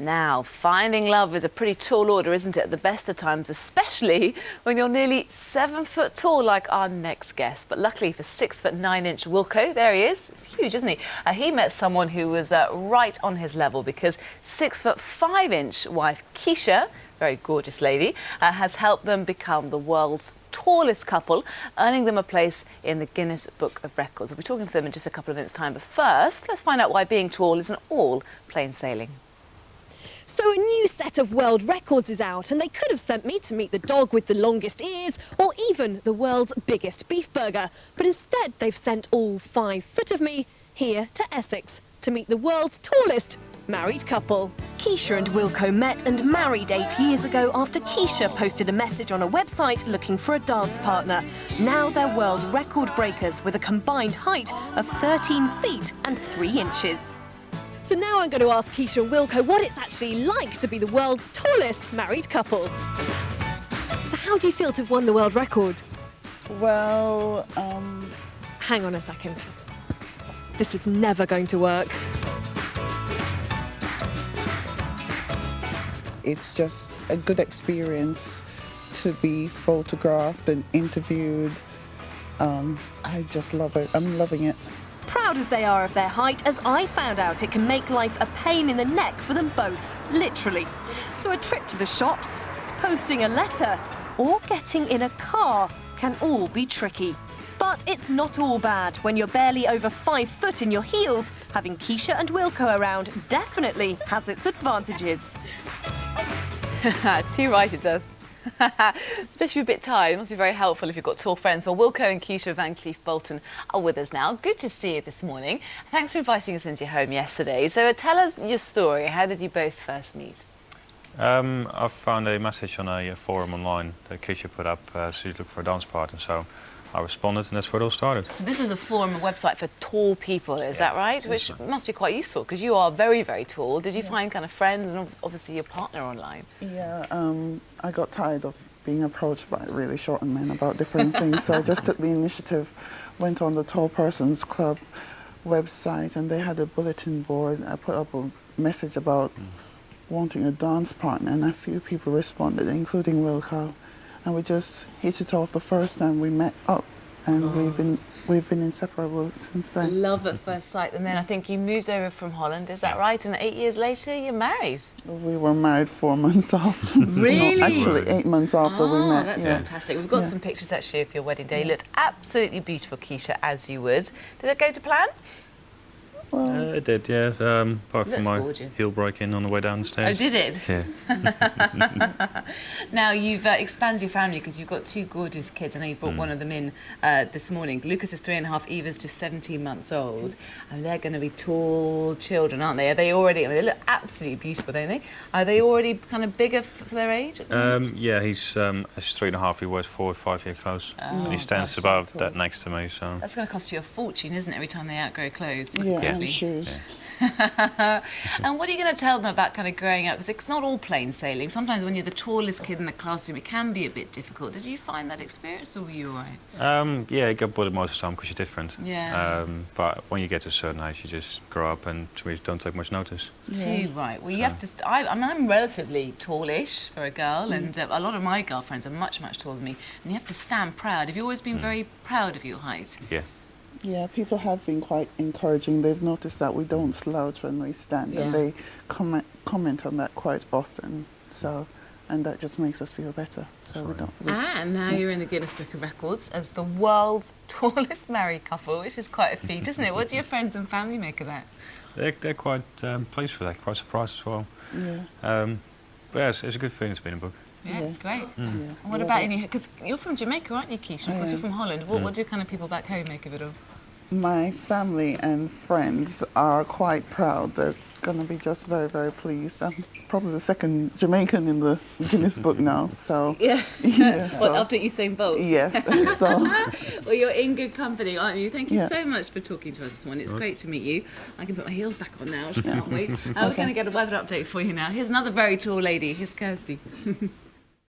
Now, finding love is a pretty tall order, isn't it, at the best of times, especially when you're nearly 7 foot tall like our next guest. But luckily for 6'9" Wilco, there he is. It's huge, isn't he? He met someone who was right on his level, because 6'5" wife Keisha, very gorgeous lady, has helped them become the world's tallest couple, earning them a place in the Guinness Book of Records. We'll be talking to them in just a couple of minutes' time, but first, let's find out why being tall isn't all plain sailing. So a new set of world records is out, and they could have sent me to meet the dog with the longest ears or even the world's biggest beef burger. But instead, they've sent all 5 foot of me here to Essex to meet the world's tallest married couple. Keisha and Wilco met and married 8 years ago after Keisha posted a message on a website looking for a dance partner. Now they're world record breakers with a combined height of 13 feet and 3 inches. So now I'm going to ask Keisha and Wilco what it's actually like to be the world's tallest married couple. So how do you feel to have won the world record? Well, Hang on a second. This is never going to work. it's just a good experience to be photographed and interviewed. I just love it. I'm loving it. Proud as they are of their height, as I found out it can make life a pain in the neck for them both, literally. So a trip to the shops, posting a letter, or getting in a car can all be tricky. But it's not all bad when you're barely over 5 foot in your heels. Having Keisha and Wilco around definitely has its advantages. Too right it does. Especially if you're a bit tired, it must be very helpful if you've got tall friends. Well, Wilco and Keisha Van Cleef Bolton are with us now. Good to see you this morning. Thanks for inviting us into your home yesterday. So tell us your story. How did you both first meet? I found a message on a forum online that Keisha put up, so you look for a dance partner. So I responded, and that's where it all started. So this is a forum, a website for tall people, is that right? Which must be quite useful, because you are very, very tall. Did you find kind of friends and obviously your partner online? Yeah, I got tired of being approached by really short men about different things, so I just took the initiative, went on the Tall Persons Club website, and they had a bulletin board. I put up a message about wanting a dance partner, and a few people responded, including Wilco. And we just hit it off the first time we met up, and we've been inseparable since then. Love at first sight. And then I think you moved over from Holland, is that right? And 8 years later, you're married. We were married 4 months after. Really? No, actually 8 months after we met. That's fantastic. We've got some pictures actually of your wedding day. You looked absolutely beautiful, Keisha, as you would. Did it go to plan? Well, It did, yeah. Apart from my gorgeous. heel break-in on the way down the stairs. Oh, did it? Yeah. Now, you've expanded your family because you've got 2 gorgeous kids. I know you brought one of them in this morning. Lucas is 3.5, Eva's just 17 months old. And they're going to be tall children, aren't they? Are they already, I mean, they look absolutely beautiful, don't they? Are they already kind of bigger for their age? Yeah, he's 3.5. He wears 4 or 5 year clothes. And he stands gosh, above so that next to me. So That's going to cost you a fortune, isn't it, every time they outgrow clothes? yeah, Yeah. and shoes. And what are you going to tell them about kind of growing up? Because it's not all plain sailing. Sometimes when you're the tallest kid in the classroom, it can be a bit difficult. Did you find that experience, or were you all right? yeah, you get bothered most of the time because you're different. Yeah. But when you get to a certain age, you just grow up and to me, don't take much notice. Too right. Well, you have to. I'm relatively tallish for a girl, and a lot of my girlfriends are much, much taller than me. And you have to stand proud. Have you always been very proud of your height? Yeah. Yeah, people have been quite encouraging. They've noticed that we don't slouch when we stand, and they comment on that quite often. So, and that just makes us feel better. So we don't. And now you're in the Guinness Book of Records as the world's tallest married couple, which is quite a feat, isn't it? What do your friends and family make of that? They're quite pleased with that, quite surprised as well. Yeah. But yeah, it's a good feeling to be in a book. Yeah, it's great. Yeah. And what about any? Because you're from Jamaica, aren't you, Keisha? Because you're from Holland. What do kind of people back home make of it all? My family and friends are quite proud. They're going to be just very, very pleased. I'm probably the second Jamaican in the Guinness Book now. So Yeah. so, After Usain Bolt? yes. So Well, you're in good company, aren't you? Thank you Yeah. so much for talking to us this morning. It's great to meet you. I can put my heels back on now. I can't wait. We're going to get a weather update for you now. Here's another very tall lady. Here's Kirsty.